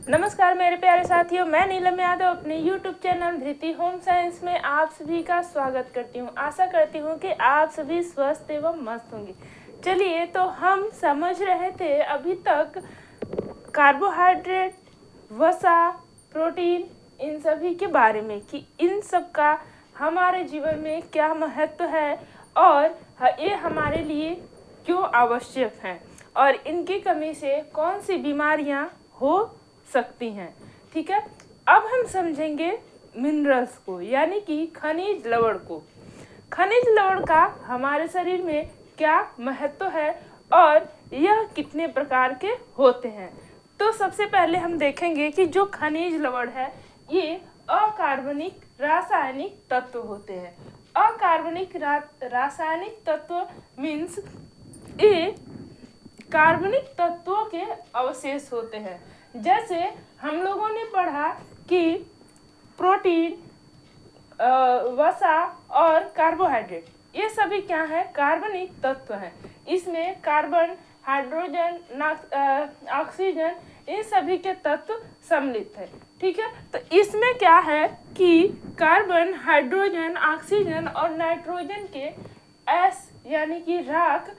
नमस्कार मेरे प्यारे साथियों, मैं नीलम यादव अपने YouTube चैनल धृति होम साइंस में आप सभी का स्वागत करती हूँ। आशा करती हूँ कि आप सभी स्वस्थ एवं मस्त होंगे। चलिए, तो हम समझ रहे थे अभी तक कार्बोहाइड्रेट, वसा, प्रोटीन, इन सभी के बारे में कि इन सब का हमारे जीवन में क्या महत्व है और ये हमारे लिए क्यों आवश्यक हैं और इनकी कमी से कौन सी बीमारियां हो सकती हैं। ठीक है, अब हम समझेंगे मिनरल्स को, यानी कि खनिज लवण को। खनिज लवण का हमारे शरीर में क्या महत्व है और यह कितने प्रकार के होते हैं। तो सबसे पहले हम देखेंगे कि जो खनिज लवण है ये अकार्बनिक रासायनिक तत्व होते हैं। अकार्बनिक रासायनिक तत्व मीन्स ये कार्बनिक तत्वों के अवशेष होते हैं। जैसे हम लोगों ने पढ़ा कि प्रोटीन, वसा और कार्बोहाइड्रेट ये सभी क्या है, कार्बनिक तत्व हैं। इसमें कार्बन, हाइड्रोजन, ऑक्सीजन इन सभी के तत्व सम्मिलित है। ठीक है, तो इसमें क्या है कि कार्बन, हाइड्रोजन, ऑक्सीजन और नाइट्रोजन के एस यानी कि राख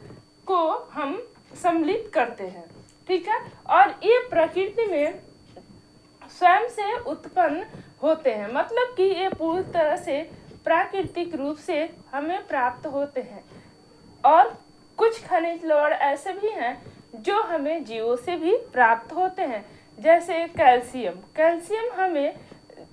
को हम सम्मिलित करते हैं। ठीक है, और ये प्रकृति में स्वयं से उत्पन्न होते हैं, मतलब कि ये पूरी तरह से प्राकृतिक रूप से हमें प्राप्त होते हैं। और कुछ खनिज लवण ऐसे भी हैं जो हमें जीवों से भी प्राप्त होते हैं, जैसे कैल्शियम। कैल्शियम हमें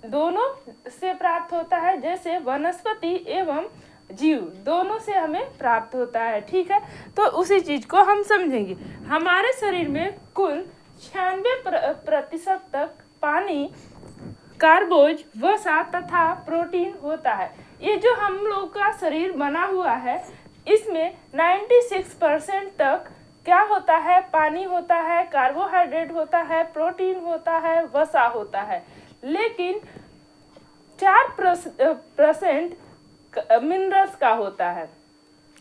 दोनों से प्राप्त होता है, जैसे वनस्पति एवं जीव दोनों से हमें प्राप्त होता है। ठीक है, तो उसी चीज को हम समझेंगे। हमारे शरीर में कुल 96% तक पानी, कार्बोज, वसा तथा प्रोटीन होता है। ये जो हम लोग का शरीर बना हुआ है इसमें 96% तक क्या होता है, पानी होता है, कार्बोहाइड्रेट होता है, प्रोटीन होता है, वसा होता है। लेकिन 4% मिनरल्स का होता है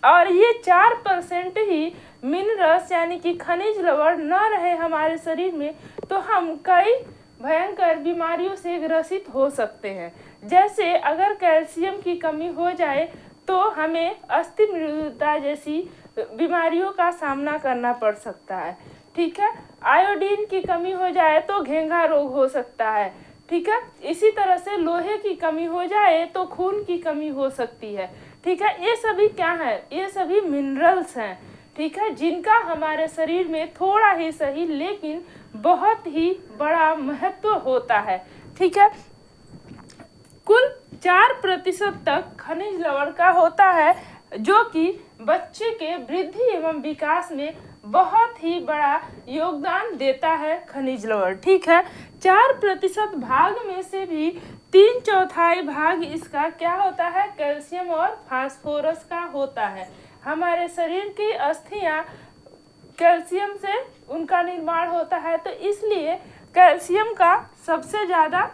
और ये 4% ही मिनरल्स यानी कि खनिज लवण न रहे हमारे शरीर में तो हम कई भयंकर बीमारियों से ग्रसित हो सकते हैं। जैसे अगर कैल्शियम की कमी हो जाए तो हमें अस्थि मृदुता जैसी बीमारियों का सामना करना पड़ सकता है। ठीक है, आयोडीन की कमी हो जाए तो घेंघा रोग हो सकता है। ठीक है, इसी तरह से लोहे की कमी हो जाए तो खून की कमी हो सकती है। ठीक है, ये सभी क्या है, ये सभी मिनरल्स हैं। ठीक है, जिनका हमारे शरीर में थोड़ा ही सही लेकिन बहुत ही बड़ा महत्व होता है। ठीक है, कुल 4% तक खनिज लवण का होता है जो कि बच्चे के वृद्धि एवं विकास में बहुत ही बड़ा योगदान देता है खनिज लवण। ठीक है, 4% भाग में से भी 3/4 भाग इसका क्या होता है, कैल्शियम और फास्फोरस का होता है। हमारे शरीर की अस्थियां कैल्शियम से उनका निर्माण होता है, तो इसलिए कैल्शियम का सबसे ज़्यादा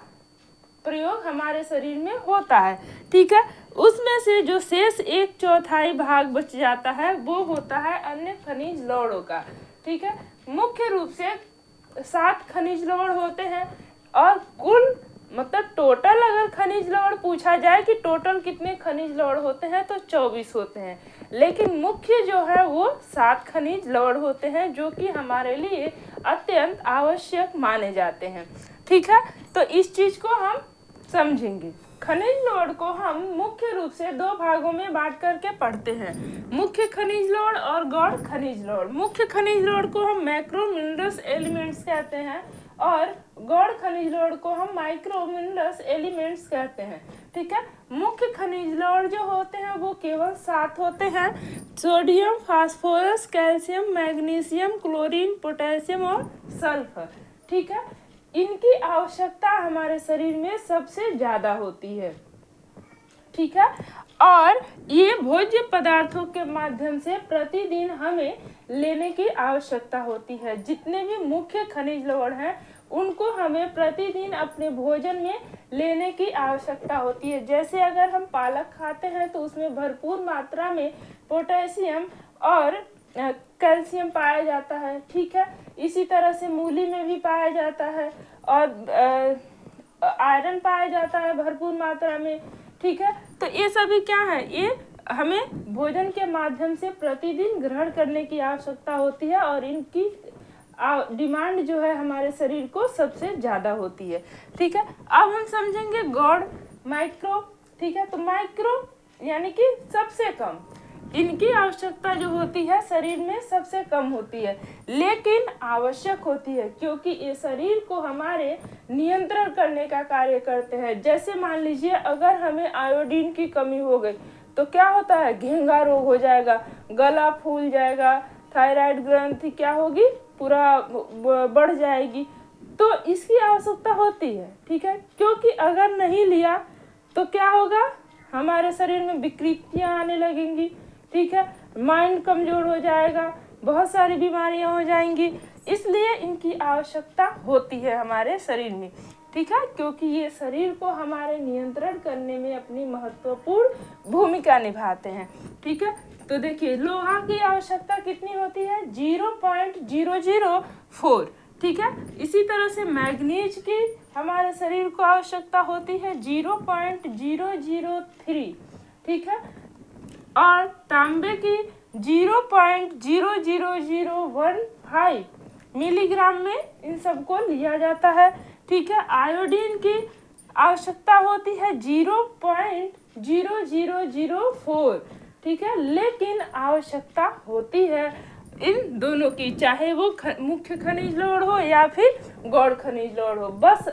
प्रयोग हमारे शरीर में होता है। ठीक है, उसमें से जो शेष 1/4 भाग बच जाता है वो होता है अन्य खनिज लवणों का। ठीक है, मुख्य रूप से 7 खनिज लवण होते हैं और कुल मतलब टोटल अगर खनिज लवण पूछा जाए कि टोटल कितने खनिज लवण होते हैं तो 24 होते हैं, लेकिन मुख्य जो है वो 7 खनिज लवण होते हैं जो कि हमारे लिए अत्यंत आवश्यक माने जाते हैं। ठीक है, तो इस चीज को हम समझेंगे। खनिज लवण को हम मुख्य रूप से 2 भागों में बांट करके पढ़ते हैं, मुख्य खनिज लवण और गौण खनिज लवण। मुख्य खनिज लवण को हम मैक्रो मिनरल्स एलिमेंट्स कहते हैं और गौण खनिज लवण को हम माइक्रो मिनरल्स एलिमेंट्स कहते हैं। ठीक है, मुख्य खनिज लवण जो होते हैं वो केवल 7 होते हैं, sodium, phosphorus, calcium, magnesium, chlorine, potassium और सल्फर। ठीक है, इनकी आवश्यकता हमारे शरीर में सबसे ज्यादा होती है। ठीक है, और ये भोज्य पदार्थों के माध्यम से प्रतिदिन हमें लेने की आवश्यकता होती है। जितने भी मुख्य खनिज लवण हैं उनको हमें प्रतिदिन अपने भोजन में लेने की आवश्यकता होती है। जैसे अगर हम पालक खाते हैं तो उसमें भरपूर मात्रा में पोटेशियम और कैल्शियम पाया जाता है, ठीक है। इसी तरह से मूली में भी पाया जाता है और आयरन पाया जाता है भरपूर मात्रा में, ठीक है। तो ये सभी क्या है, ये हमें भोजन के माध्यम से प्रतिदिन ग्रहण करने की आवश्यकता होती है और इनकी डिमांड जो है हमारे शरीर को सबसे ज़्यादा होती है, ठीक है। अब हम समझेंगे गॉड, माइक्रो, ठीक है। तो माइक्रो यानी कि सबसे कम, इनकी आवश्यकता जो होती है शरीर में सबसे कम होती है, लेकिन आवश्यक होती है, क्योंकि ये शरीर को हमारे नियंत्रण करने का कार्य करते हैं। जैसे मान लीजिए अगर हमें आयोडीन की कमी हो गई तो क्या होता है, घेंघा रोग हो जाएगा, गला फूल जाएगा, थायराइड ग्रंथि क्या होगी, पूरा बढ़ जाएगी। तो इसकी आवश्यकता होती है, ठीक है। क्योंकि अगर नहीं लिया तो क्या होगा, हमारे शरीर में विकृतियाँ आने लगेंगी, ठीक है। माइंड कमजोर हो जाएगा, बहुत सारी बीमारियां हो जाएंगी। इसलिए इनकी आवश्यकता होती है हमारे शरीर में, ठीक है, क्योंकि ये शरीर को हमारे नियंत्रण करने में अपनी महत्वपूर्ण भूमिका निभाते हैं, ठीक है। तो देखिए लोहा की आवश्यकता कितनी होती है, 0.004, ठीक है। इसी तरह से मैग्नीज की हमारे शरीर को आवश्यकता होती है 0.003, ठीक है। और तांबे की 0.00015 मिलीग्राम में इन सबको लिया जाता है, ठीक है। आयोडीन की आवश्यकता होती है 0.0004, ठीक है, लेकिन आवश्यकता होती है इन दोनों की, चाहे वो मुख्य खनिज लवण हो या फिर गौड़ खनिज लवण हो, बस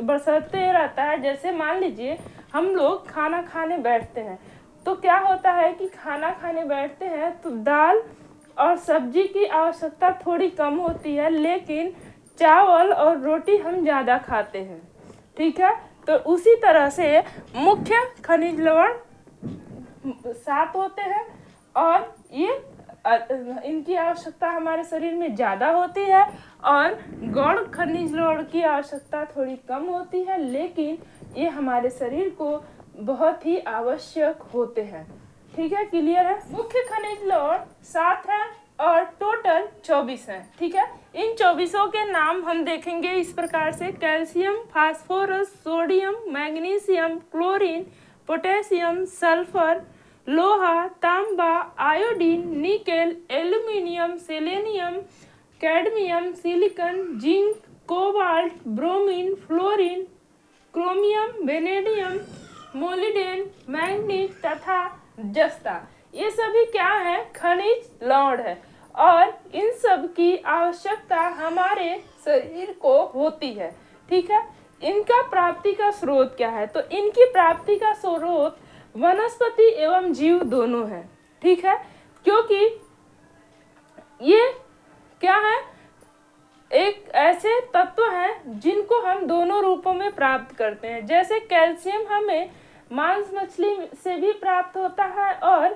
बरसते रहता है। जैसे मान लीजिए हम लोग खाना खाने बैठते हैं तो क्या होता है कि खाना खाने बैठते हैं तो दाल और सब्जी की आवश्यकता थोड़ी कम होती है, लेकिन चावल और रोटी हम ज़्यादा खाते हैं, ठीक है। तो उसी तरह से मुख्य खनिज लवण 7 होते हैं और ये इनकी आवश्यकता हमारे शरीर में ज़्यादा होती है और गौड़ खनिज लवण की आवश्यकता थोड़ी कम होती है, लेकिन ये हमारे शरीर को बहुत ही आवश्यक होते हैं, ठीक है। क्लियर है। मुख्य खनिज लवण 7 है और टोटल 24 है, ठीक है। इन 24 के नाम हम देखेंगे इस प्रकार से, calcium, phosphorus, sodium, magnesium, chlorine, potassium, sulphur, लोहा, तांबा, iodine, nickel, aluminium, selenium, cadmium, silicon, zinc, cobalt, bromine, fluorine, chromium, vanadium, molybdenum, manganese तथा जस्ता। ये सभी क्या है, खनिज लवण है और इन सब की आवश्यकता हमारे शरीर को होती है, ठीक है। इनका प्राप्ति का स्रोत क्या है, तो इनकी प्राप्ति का स्रोत वनस्पति एवं जीव दोनों है, ठीक है। क्योंकि ये क्या है, एक ऐसे तत्व हैं जिनको हम दोनों रूपों में प्राप्त करते हैं। जैसे कैल्शियम हमें मांस मछली से भी प्राप्त होता है और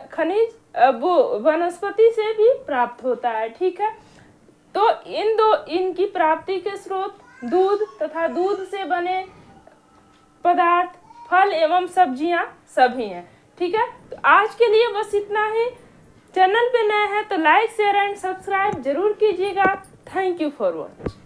खनिज वो वनस्पति से भी प्राप्त होता है, ठीक है। तो इनकी प्राप्ति के स्रोत दूध तथा दूध से बने पदार्थ, फल एवं सब्जियां सभी हैं, ठीक है। तो आज के लिए बस इतना ही। चैनल पे नए हैं तो लाइक, शेयर एंड सब्सक्राइब जरूर कीजिएगा। Thank you for watching.